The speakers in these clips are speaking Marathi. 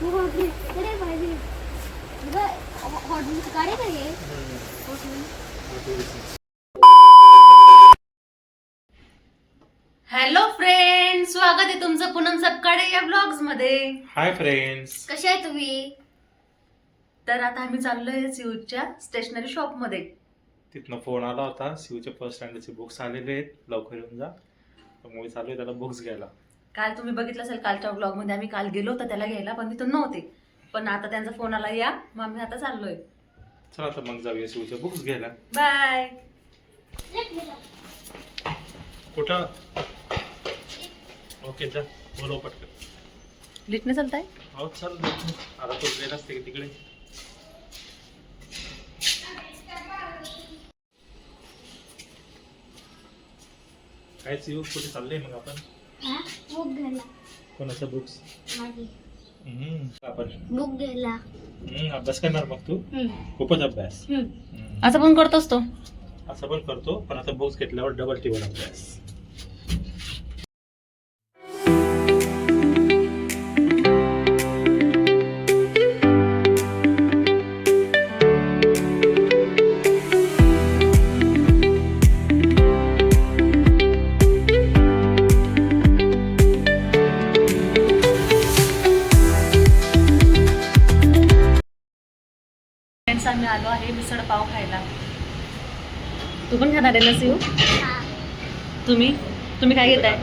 हॅलो फ्रेंड्स, स्वागत आहे तुमचं पूनम सपकाळे या ब्लॉग्स मध्ये. हाय फ्रेंड्स, कसे आहे तुम्ही? तर आता आम्ही चाललोय सिऊच्या स्टेशनरी शॉप मध्ये. तिथनं फोन आला होता. शिवचे फर्स्ट स्टँडर्डचे बुक्स आलेले आहेत, लवकर येऊन जा. तर मग मी चाललोय त्याला बुक्स घ्यायला. काल तुम्ही बघितलं असेल कालच्या ब्लॉग मध्ये, आम्ही काल गेलो होतो त्याला घ्यायला, पण तिथं नव्हते. पण आता त्यांचा फोन आला या, मग आम्ही आता चाललोय. चला तर मग जाऊया शिवचे बुक्स घ्यायला. बाय. कुठं? ओके जा, बोलव पटकन. लिटने चालताय? हो चल, आता तो ट्रेन असते की तिकडे. काय शिव, कुठे चाललंय मग आपण? बुक घ्यायला. कोणाच्या बुक्स? माझी आपण बुक घ्यायला. अभ्यास करणार मग तू? खूपच अभ्यास. असं पण करतोस तो? असं पण करतो, पण आता बुक्स घेतल्यावर डबल टेबल अभ्यास. आम्ही आलो आहे मिसळ पाव खायला. तू पण खाणार आहे ना शिव? तुम्ही काय घेताय?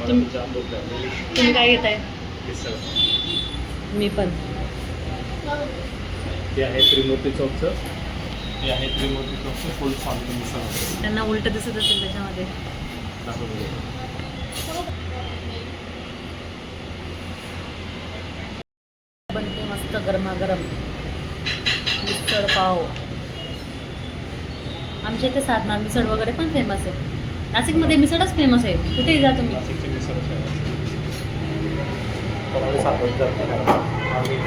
तुम्ही काय घेताय? मी पण. ते आहे त्रिमूर्ती चौकचं. ते आहे त्रिमूर्ती चौकचं फुल स्वामी मिसळ. त्यांना उलट दिसत असेल त्याच्यामध्ये. बनते मस्त गरमागरम मिसळ पाव. आमच्या इथे साधना मिसळ वगैरे पण फेमस आहे. नाशिकमध्ये मिसळच फेमस आहे. कुठेही जा तुम्ही. नाशिकची मिसळ कोणाला सापडत जात नाही. आम्ही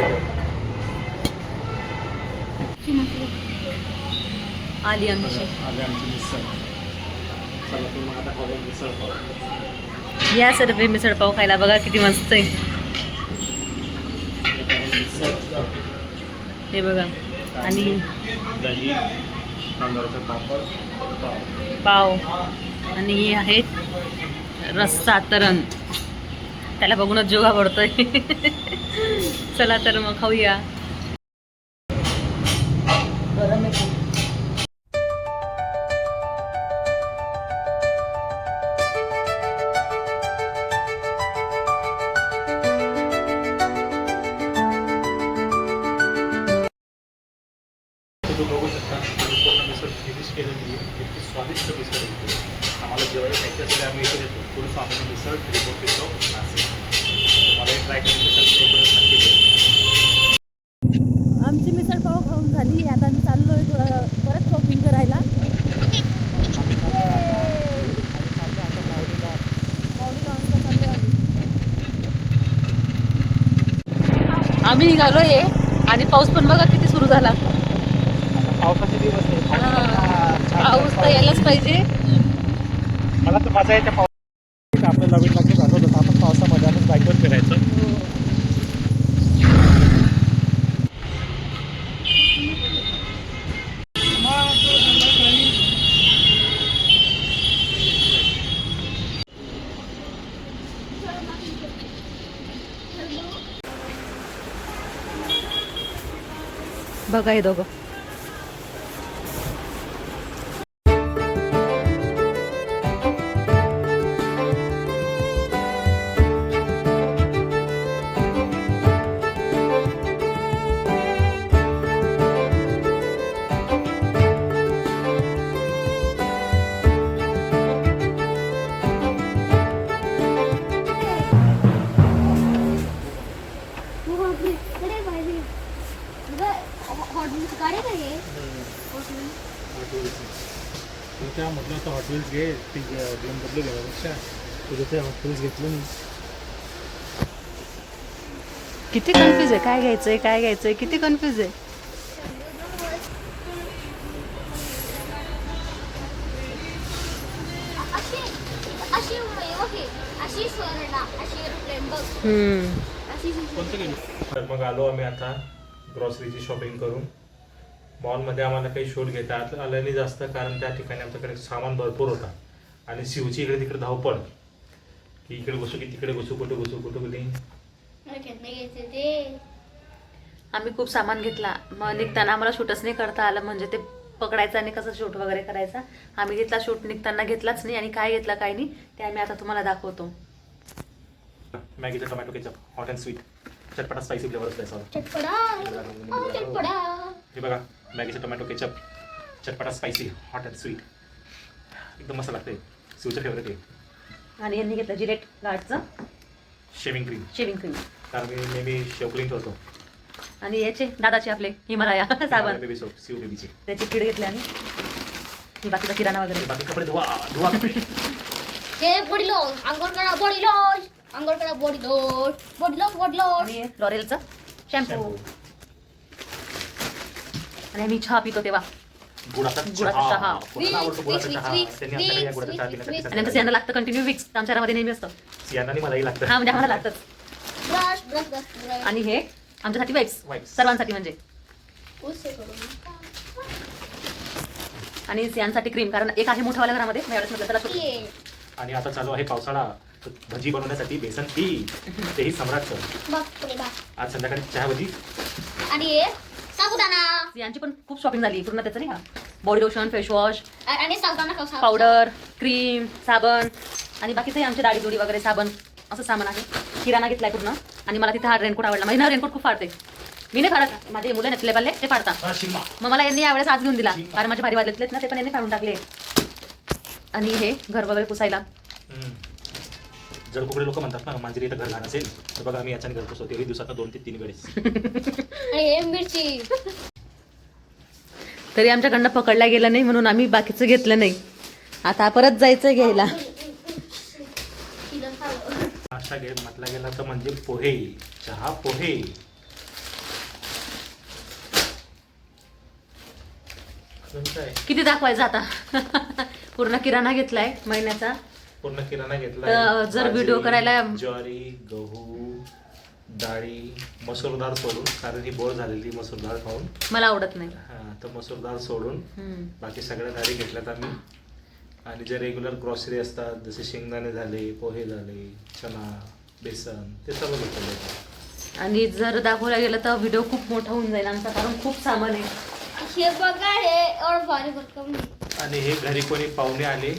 आली आमची. आमची मिसळ. चला तुम्ही मग आता खाऊ मिसळ पाव. या सर्व मिसळ पाव खायला, बघा किती मस्त आहे. हे बघा. आणि दही, तांदळाचा पापड, पाव आणि हे आहेत रस्सा तरण. त्याला बघूनच जीव आवडतोय. चला तर मग खाऊया. गरम आहे. तुम्ही बघू शकता पूर्ण मिसळ फिनिश केलेली आहे. इतकी स्वादिष्ट मिसळ होती. आम्हाला जेवायला खायच्यासाठी आम्ही इथे येतो. पूर्ण स्वामी मिसळ त्रिमूर्ती चौक नाशिक. तुम्हाला ट्राय नक्की. आमची मिसळ पाव खाऊन झाली. आता आम्ही चाललोय थोडं परत शॉपिंग करायला. आम्ही निघालोय आणि पाऊस पण बघा किती सुरू झाला. पावसाचे दिवस पाऊस तर यायलाच पाहिजे. मला तर मजा येते पाऊस. आपलं नवीन लग्न झालं होतं, आपण पावसामध्ये आपण बाईकवर फिरायचं. बघा हे दोघं. त्या म्हटलं होतं हॉट व्हील्स घे, ती BMW घेण्यापेक्षा तुझं ते हॉट व्हील्स घेतलं मी. किती कन्फ्यूज आहे, काय घ्यायचंय काय घ्यायचंय, किती कन्फ्यूज आहे. अशी अशी एरोप्लेन बघ अशी कोणतं गेली तर मग आलो आम्ही आता ग्रॉसरीची शॉपिंग करून. मॉलमध्ये आम्हाला काही शूट घेता आलं नाही जास्त, कारण त्या ठिकाणी आमच्याकडे सामान भरपूर होता आणि शिवची इकडे तिकडे धावपळ की इकडे घुसू की तिकडे घुसू, कुठे घुसू कुठे कुठे. घ्यायचे ते आम्ही खूप सामान घेतला, मग निघताना आम्हाला शूटच नाही करता आलं, म्हणजे ते पकडायचं आणि कसं शूट वगैरे करायचा. आम्ही घेतला शूट, निघताना घेतलाच नाही आणि काय घेतला काय नाही ते आम्ही आता तुम्हाला दाखवतो. मॅगीचा tomato ketchup hot and sweet चटपटा स्पायसी फ्लेवर असतो. चटपटा हे बघा मॅगीचा टोमॅटो केचप चटपटा स्पायसी हॉट अँड स्वीट एकदम मस्त लागते. शिवचं फेवरेट आहे. आणि यांनी घेतलं जिलेट गार्डचं शेविंग क्रीम, क्रीम. कारण मी नेहमी शेव क्लीन ठेवतो. आणि याचे दादाचे आपले हिमालया साबण, बेबी सोप शिव बेबीचे. त्याची किड घेतली आणि ही बाकीचा किराणा वगैरे. बाकी कपडे धुवा धुवा कपडे. हे बॉडी लॉश अंघोळ करा बॉडी लॉश अंघोळ करा बॉडी लॉश बॉडी लॉश बॉडी लॉश आणि लॉरेलचा शॅम्पू. शॅम्पू. आणि आम्ही चहा पितो तेव्हा गुळाचा गुळाचा चहा. कोणाला आवडतो गुळाचा चहा? Vicks, त्यांनी आमच्याकडे या गुळाचा चहा Vicks, पिण्यासाठी आणि आमचं सियांना लागतं कंटिन्यू विक्स, आमच्या घरामध्ये नेहमी असतं. सियांना मलाही लागतं. हा म्हणजे आम्हाला लागतंच. ब्रश ब्रश ब्रश आणि हे आमच्यासाठी वाईप्स, Wipes. सर्वांसाठी म्हणजे. उसे करून आणि सियांसाठी क्रीम, कारण एक आहे मोठावाल्या घरामध्ये, मग एवढंच म्हटलं त्याला छोटं. ये आणि आता चालू आहे पावसाळा, तर भजी बनवण्यासाठी बेसन पीठ, तेही सम्राटचं. बापरे बाप आज संध्याकाळी चहा भजी. आणि हे साबुदाणा सियांची पण खूप शॉपिंग झाली पूर्ण त्याचं नाही का, बॉडी लोशन, फेसवॉश, आणि साबुदाणा कसा पावडर, क्रीम, साबण आणि बाकीचंही आमचे दाढी जोडी वगैरे साबण असं सामान आहे. किराणा घेतलाय पूर्ण. आणि मला तिथे हा रेनकोट आवडला, माझी ना रेनकोट खूप फाडते. मी नाही फाडत, माझे मुलं नसले पाले ते फाडतात. हा, शिमा. मग मला यांनी यावेळेस आज घेऊन दिला, कारण माझे भारी वाजलेत ना ते पण यांनी फाडून टाकले. आणि हे घर वगैरे पुसायला. जर कुठे लोक म्हणतात ना माझी इथं घर घाण असेल, तर बघा मी याच्याने घर पुसवते. तेही दिवसात 2 ते 3 वेळेस. आणि हे मिरची तरी आमच्याकडनं पकडल्या गेलं नाही म्हणून आम्ही बाकीचं घेतलं नाही. आता परत जायचं घ्यायला. नाश्ता घे म्हटला गेला तर म्हणजे पोहे, चहा पोहे. काय किती दाखवायचं आता. पूर्ण किराणा घेतलाय महिन्याचा. पूर्ण किराणा घेतला. तर जर व्हिडिओ करायला ज्वारी, गहू, डाळी, मसूर डाळ सोडून, कारण ही बोर झालेली मसूर डाळ खाऊन मला आवडत नाही. तर मसूर डाळ सोडून बाकी सगळ्या डाळी घेतल्यात आम्ही. आणि जे रेग्युलर ग्रॉसरी असतात, जसे शेंगदाणे झाले, पोहे झाले, चना, बेसन, ते सर्व घेतलेले. आणि जर दाखवला गेलं तर व्हिडिओ खूप मोठा होऊन जाईल आमचा, कारण खूप सामान आहे. हे बघा हे और भारी भरकम आणि हे घरी कोणी पाहुणे आले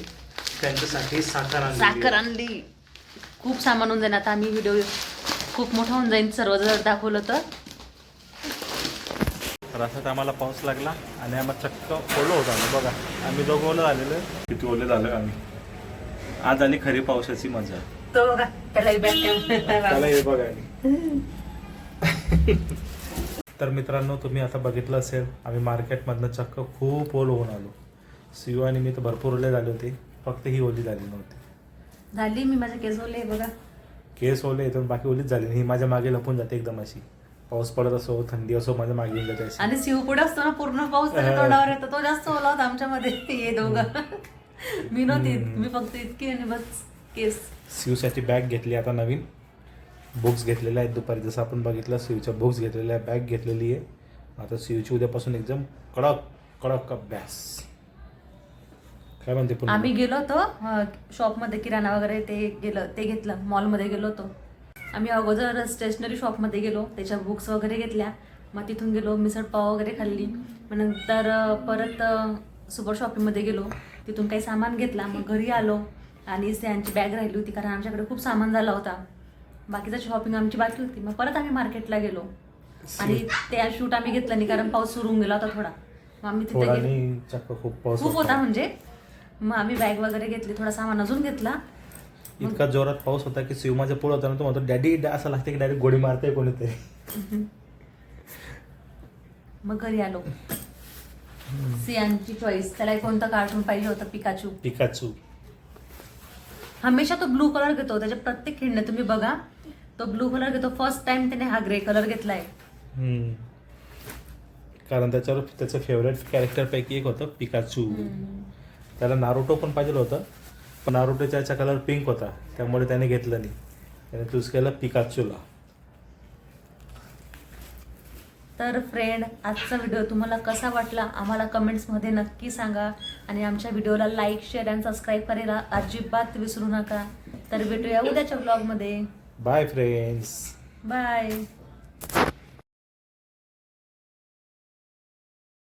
त्यांच्यासाठी साखर साखर आणली. खूप सामान होऊन जाईल आता. आम्ही व्हिडिओ खूप मोठा होऊन जाईल सर्व जर दाखवलं तर. रस्त्यात आम्हाला पाऊस लागला आणि आम्हाला चक्क ओलं होतं आम्ही. बघा आम्ही दोघं ओलं झालेलं. किती ओले झालं आम्ही. आज आली खरी पावसाची मजा. तो बघा त्याला त्याला हे बघा. तर मित्रांनो, तुम्ही आता बघितलं असेल आम्ही मार्केटमधनं चक्क खूप ओलं होऊन आलो. शिव आणि मी तर भरपूर ओले झाले होते, फक्त ही ओली झाली नव्हती. झाली. मी माझे केस ओले बघा. केस ओले येतो, बाकी ओलीच झाली. ही माझ्या मागे लपून जाते एकदम अशी. पाऊस पडत असो, थंडी असो, माझ्या मागे येऊन जाते अशी. आणि शिव पुढे असतो ना, पूर्ण पाऊस त्याच्या तोंडावर येतो. तो जास्त ओला होता आमच्यामध्ये. हे दोघं. मी नव्हती, मी फक्त इतकी आणि बस केस. शिवसाठी बॅग घेतली आता नवीन. बुक्स घेतलेल्या आहेत दुपारी, जसं आपण बघितलं शिवच्या बुक्स घेतलेल्या आहे, बॅग घेतलेली आहे. आता शिवची उद्यापासून एकदम कडक कडक अभ्यास. काय म्हणते पुन्हा? आम्ही गेलो होतो शॉपमध्ये, किराणा वगैरे ते घेतलं. मॉलमध्ये गेलो होतो आम्ही. अगोदर स्टेशनरी शॉपमध्ये गेलो, त्याच्या बुक्स वगैरे घेतल्या. मग तिथून गेलो, मिसळ पाव वगैरे खाल्ली. मग नंतर परत सुपर शॉपिंगमध्ये गेलो, तिथून काही सामान घेतला. मग घरी आलो आणि त्यांची बॅग राहिली होती, कारण आमच्याकडे खूप सामान झाला होता. बाकीचं शॉपिंग आमची बाकी होती. मग परत आम्ही मार्केटला गेलो आणि त्या शूट आम्ही घेतला नाही, कारण पाऊस सुरू होऊन गेला होता थोडा. मग आम्ही तिथे गेलो, खूप पाऊस खूप होता म्हणजे. मग आम्ही बॅग वगैरे घेतली, थोडा सामान अजून घेतला. इतका जोरात पाऊस होता की शिव माझ्या पुढे होता ना, तो म्हणतो डॅडी, असं लागतं की डायरेक्ट गोडी मारतंय कोणीतरी. मग घरी आलो. सियांची चॉईस, त्याला कोणतं कार्टून पाहिजे होतं? पिकाचू. हमेशा तो ब्लू कलर घेतो, त्याच्या प्रत्येक खेळणे तुम्ही बघा तो ब्लू कलर घेतो. फर्स्ट टाइम त्याने हा ग्रे कलर घेतलाय. कारण त्याच्यावर त्याचं फेवरेट कॅरेक्टर पैकी एक होतं पिकाचू. त्याला नारुतो पण पाहिजे होतं, पण नारुटोचा कलर पिंक होता, त्यामुळे त्याने घेतलं नाही. त्याने चूज केला पिकाचूला. तर फ्रेंड, आजचा व्हिडिओ तुम्हाला कसा वाटला आम्हाला कमेंट्समध्ये नक्की सांगा. आणि आमच्या व्हिडिओला लाईक, शेअर आणि सबस्क्राईब करायला अजिबात विसरू नका. तर भेटूया उद्याच्या ब्लॉगमध्ये. Bye friends. बाय.